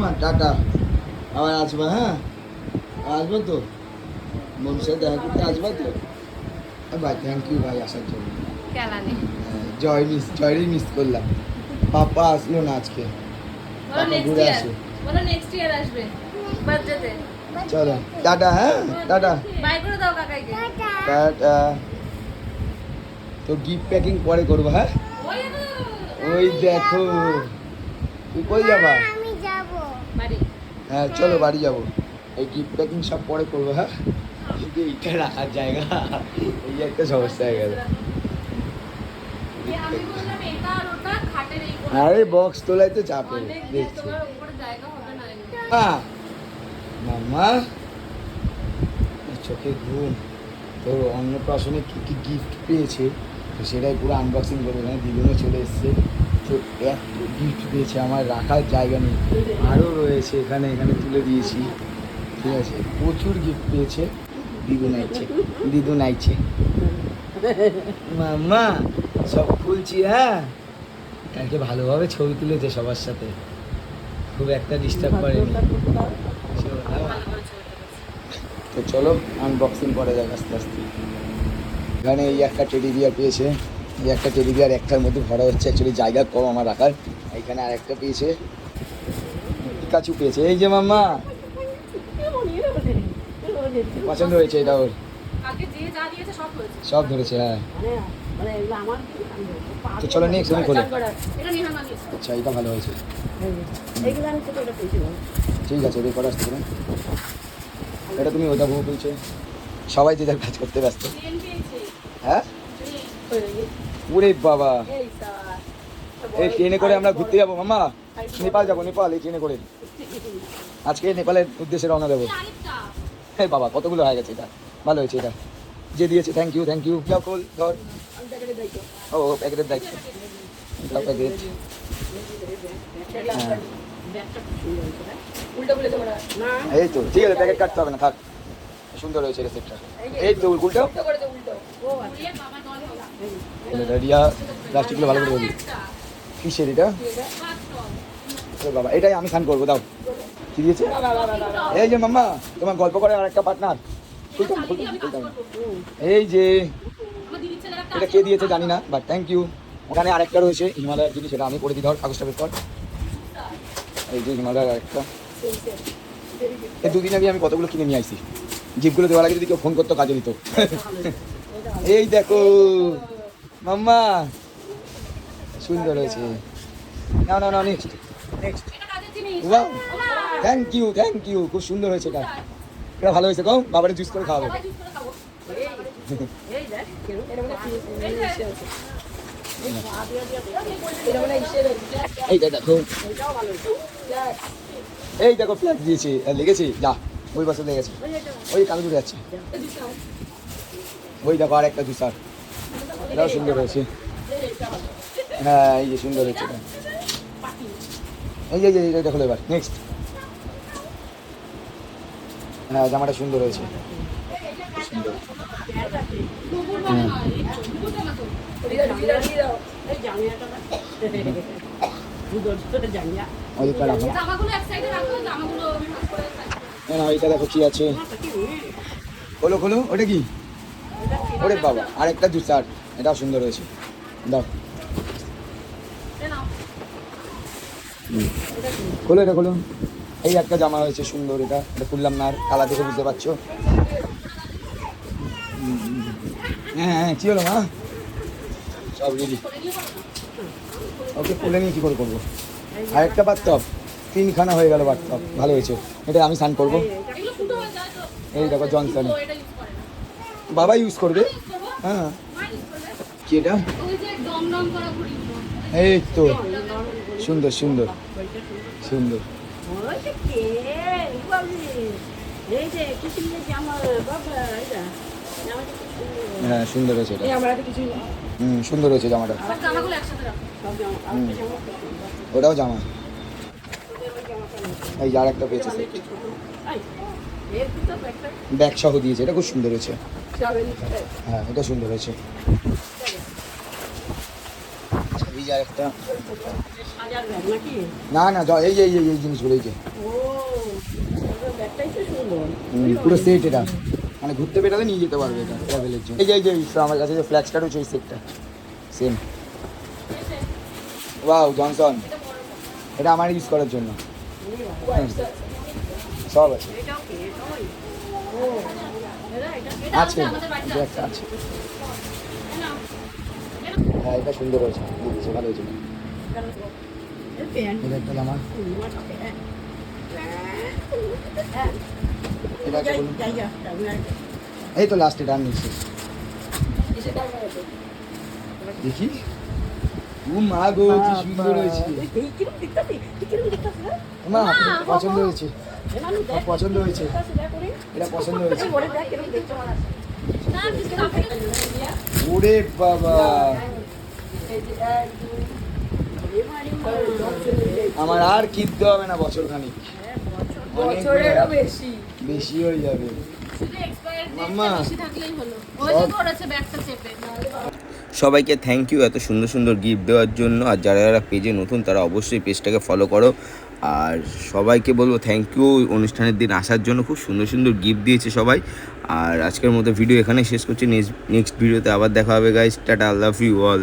মা টাটা, আবার আসবা। হ্যাঁ আসবো তো, মমির সাথে দেখা করতে আসবা তো। ভাই থ্যাংক ইউ ভাই আসার জন্য। জয়েরই মিস করলাম। পাপা আসলো না আজকে, পাপা ঘুরে আসে। চলো টাটা। হ্যাঁ টাটা টাটা। তো গিফট প্যাকিং পরে করবো। হ্যাঁ ওই দেখো, তুই কই যাবা? হ্যাঁ চলো বাড়ি যাবো। এই গিফট প্যাকিং সব পরে করবো। হ্যাঁ কিন্তু এইটা রাখার জায়গা, এই একটা সমস্যা হয়ে গেল। আরে বক্স তোলাই তো চাপে দেখছি। মামা চোখে ঘুম। তো অন্নপ্রাশনে কী কী গিফট পেয়েছে তো সেটাই পুরো আনবক্সিং করবো। এখানে দিদুনও চলে এসছে। তো এত গিফট পেয়েছে, আমার রাখার জায়গা নেই। আরও রয়েছে এখানে, এখানে তুলে দিয়েছি। ঠিক আছে, প্রচুর গিফট পেয়েছে। দিদু নাইছে মামা সব খুলছি। হ্যাঁ কালকে ভালোভাবে ছবি তুলেছে সবার সাথে, খুব একটা ডিস্টার্ব করেনি। তো চলো আনবক্সিং করা যাক আস্তে আস্তে। এখানে এই একটা টেডি বিয়ার পেয়েছে, এই একটা টেডি বিয়ার একটার মধ্যে ভরা হচ্ছে, অ্যাকচুয়ালি জায়গা কম আমার রাখার। এইখানে আর একটা পেয়েছে, পিকাচু পেয়েছে। এই যে মাম্মা পছন্দ হয়েছে এটা ওর, সব ধরেছে। হ্যাঁ তো চলো নেক্সট তুমি খোলো। আচ্ছা এটা ভালো হয়েছে, ঠিক আছে রেকর্ড আসতে পারেন। এটা তুমি ওটা বউ বলছো, সবাই যে যার কাজ করতে ব্যস্ত। হ্যাঁ ওরে বাবা, এই ট্রেনে করে আমরা ঘুরতে যাবো মামা, নেপাল যাবো। নেপাল এই ট্রেনে করে আজকে নেপালের উদ্দেশ্যে রওনা দেবো। হ্যাঁ বাবা কতগুলো হয়ে গেছে, এটা ভালো হয়েছে। এটা যে দিয়েছে থ্যাংক ইউ থ্যাংক ইউ। খোল ধর। ও প্যাকেটের দায়িত্ব, প্যাকেট। হ্যাঁ এই তো ঠিক আছে, প্যাকেট কাটতে হবে না, থাক। সুন্দর হয়েছে রেসিপিটা। এই তো উল্টো রিয়া প্লাস্টিকগুলো ভালো করে বলি। কিসের এটা? বাবা এটাই আমি খান করবো, দাও। কি দিয়েছে? এই যে মাম্মা তোমার গল্প করে আর একটা পার্টনার। এই যে এটা কে দিয়েছে জানি না, বাট থ্যাংক ইউ। ওখানে আরেকটা রয়েছে হিমালয়ের জিনিস, সেটা আমি করে দিই। ধর কাগজটা বের কর। এই যে হিমালয়ের আরেকটা, এই দুদিন আগে আমি কতগুলো কিনে নিয়ে আসছি। জিপগুলো দেওয়ার আগে যদি কেউ ফোন করতো কাজে দিত। এই দেখো মাম্মা সুন্দর হয়েছে। না না না next next. Wow thank you, খুব সুন্দর হয়েছে। এটা এটা ভালো হয়েছে। কম বাবারে জুস করে খাওয়াবে। এইটা দেখো, এই দেখো ফ্ল্যাগ দিয়েছে, লেগেছে যা ওই বছর লেগেছে, ওই কালো জুড়ে যাচ্ছে। ওই দেখো আর একটা জুসার, এটাও সুন্দর হয়েছে। হ্যাঁ এই যে সুন্দর হয়েছে এটা। এই যে এইটা দেখো এবার নেক্সট। হ্যাঁ জামাটা সুন্দর হয়েছে, সুন্দর। হ্যাঁ এইটা দেখো কি আছে, খোলো খোলো। ওটা কি? ওরে বাবা আরেকটা জুসার, এটাও সুন্দর হয়েছে। দাও খোলো, এটা খোলো। এই একটা জামা হয়েছে সুন্দর, এটা এটা খুললাম না আর, কালা দেখে বুঝতে পারছো। হ্যাঁ হ্যাঁ কী হলো মা? সব রেডি। ওকে খুলে নিয়ে কী করে করবো? আরেকটা বাথটব, তিনখানা হয়ে গেল বাথটব, ভালো হয়েছে। এটা আমি স্নান করবো। এই দেখো জনসন, বাবা ইউজ করবে। হ্যাঁ কি এটা? এই তো সুন্দর সুন্দর সুন্দর। হ্যাঁ সুন্দর হয়েছে এটা। সুন্দর হয়েছে জামাটা। ওটাও জামা। এই আর একটা পেয়েছে ব্যাগ সহ দিয়েছে, এটা খুব সুন্দর হয়েছে। হ্যাঁ এটা সুন্দর হয়েছে। এই যে একটা হাজার ব্যাগ নাকি? না না এই এই এই এই জিনিসগুলো এই যে ও ব্যাগটাই তো সুন্দর। পুরো সেট এটা, মানে ঘুরতে বেড়ালে নিয়ে যেতে পারবে এটা ট্রাভেলের জন্য। এই যে আমার কাছে যে ফ্ল্যাক্সটা রয়েছে ওই সেটটা সেম। ওয়াও জনসন, এটা আমার ইউজ করার জন্য সব আছে। এটাও কি? এটাই? ও এটা আছে যে একটা আছে। হ্যাঁ এটা সুন্দর হয়েছে, বুঝেছি, ভালো হয়েছে। প্যান্ট। এটা একটা জামা, এটা একটা বলুন। এই তো লাস্ট এটা আমি নিচ্ছি, দেখি। ও মা গো কি সুন্দর হয়েছে, মা পছন্দ হয়েছে, পছন্দ হয়েছে, এটা পছন্দ হয়েছে। ওরে বাবা, আমার আর কিনতে হবে না বছর খানিক, বছরেরও বেশি বেশি হয়ে যাবে। মাম্মা সবাইকে থ্যাংক ইউ এত সুন্দর সুন্দর গিফট দেওয়ার জন্য। আর যারা যারা পেজে নতুন তারা অবশ্যই পেজটাকে ফলো করো। আর সবাইকে বলবো থ্যাংক ইউ অনুষ্ঠানের দিন আসার জন্য, খুব সুন্দর সুন্দর গিফট দিয়েছে সবাই। আর আজকের মতো ভিডিও এখানে শেষ করছি, নেক্সট ভিডিওতে আবার দেখা হবে guys, tata, love you all.